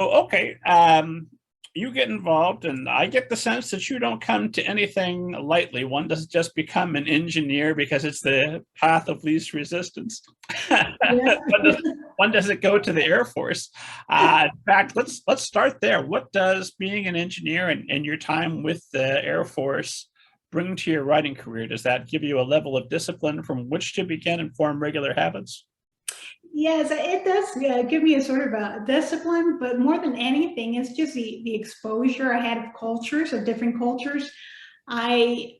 Okay. You get involved, and I get the sense that you don't come to anything lightly. One doesn't just become an engineer because it's the path of least resistance. Yeah. One doesn't go to the Air Force. In fact, let's start there. What does being an engineer and your time with the Air Force bring to your writing career? Does that give you a level of discipline from which to begin and form regular habits? Yes, it does give me a sort of a discipline, but more than anything, it's just the exposure I had of cultures, of different cultures. I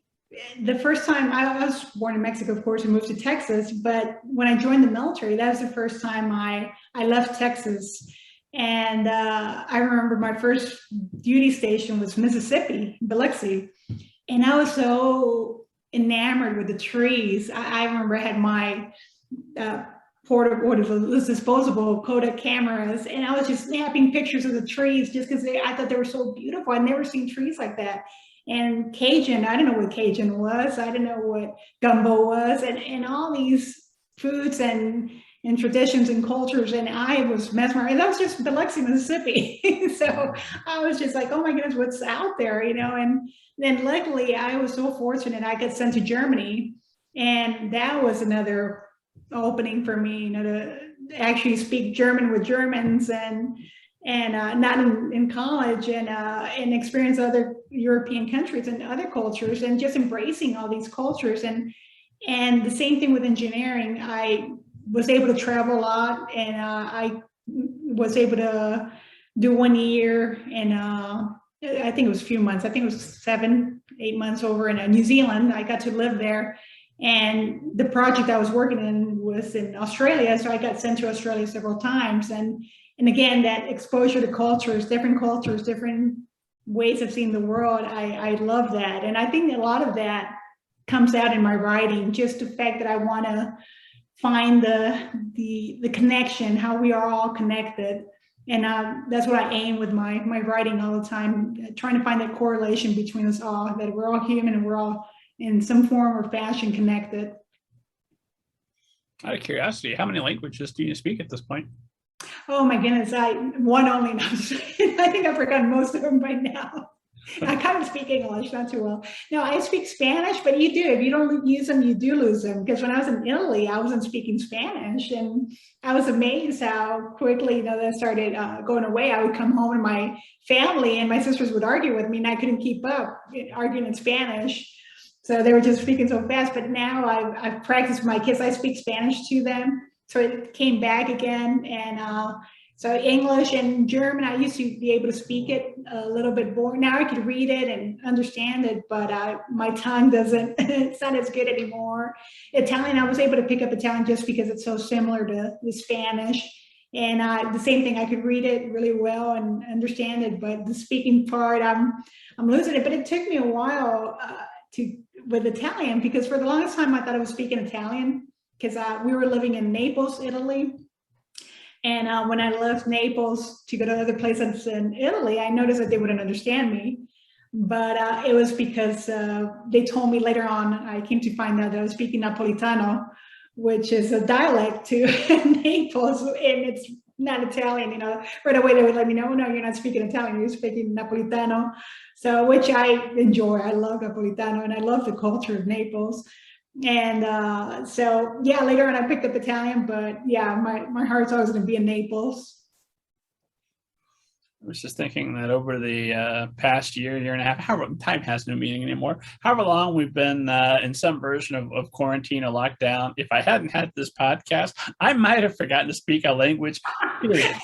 the first time I was born in Mexico, of course, and moved to Texas. But when I joined the military, that was the first time I left Texas. And I remember my first duty station was Mississippi, Biloxi, and I was so enamored with the trees. I remember I had my uh, those disposable Kodak cameras, and I was just snapping pictures of the trees just because I thought they were so beautiful. I'd never seen trees like that. And Cajun, I didn't know what Cajun was. I didn't know what gumbo was, and all these foods and traditions and cultures. And I was mesmerized. That was just Biloxi, Mississippi. So I was just like, oh my goodness, what's out there, And then luckily, I was so fortunate I got sent to Germany, and that was another opening for me, to actually speak German with Germans and not in college and experience other European countries and other cultures and just embracing all these cultures and the same thing with engineering. I was able to travel a lot, and I was able to do 1 year and I think it was a few months. I think it was 7-8 months over in New Zealand. I got to live there. And the project I was working in was in Australia, so I got sent to Australia several times. And again, that exposure to cultures, different ways of seeing the world, I love that. And I think a lot of that comes out in my writing, just the fact that I want to find the connection, how we are all connected. And that's what I aim with my writing all the time, trying to find that correlation between us all, that we're all human and we're all in some form or fashion connected. Out of curiosity, how many languages do you speak at this point? Oh my goodness, one only. I think I've forgotten most of them by now. I kind of speak English, not too well. No, I speak Spanish, but you do. If you don't use them, you do lose them. Because when I was in Italy, I wasn't speaking Spanish, and I was amazed how quickly, that started going away. I would come home and my family and my sisters would argue with me, and I couldn't keep up arguing in Spanish. So they were just speaking so fast. But now I've practiced with my kids. I speak Spanish to them, so it came back again. And so English and German, I used to be able to speak it a little bit more. Now I could read it and understand it, but my tongue doesn't, it's not as good anymore. Italian, I was able to pick up Italian just because it's so similar to the Spanish. And the same thing, I could read it really well and understand it, but the speaking part, I'm losing it. But it took me a while with Italian, because for the longest time I thought I was speaking Italian, because we were living in Naples, Italy. And when I left Naples to go to other places in Italy, I noticed that they wouldn't understand me. But it was because they told me later on, I came to find out that I was speaking Napolitano, which is a dialect to Naples, and it's not Italian. Right away they would let me know, no, you're not speaking Italian, you're speaking Napolitano. So, which I enjoy. I love Napolitano, and I love the culture of Naples. And so, yeah, later on I picked up Italian, but yeah, my heart's always going to be in Naples. I was just thinking that over the past year and a half, however, time has no meaning anymore, however long we've been in some version of quarantine or lockdown, if I hadn't had this podcast, I might have forgotten to speak a language, period.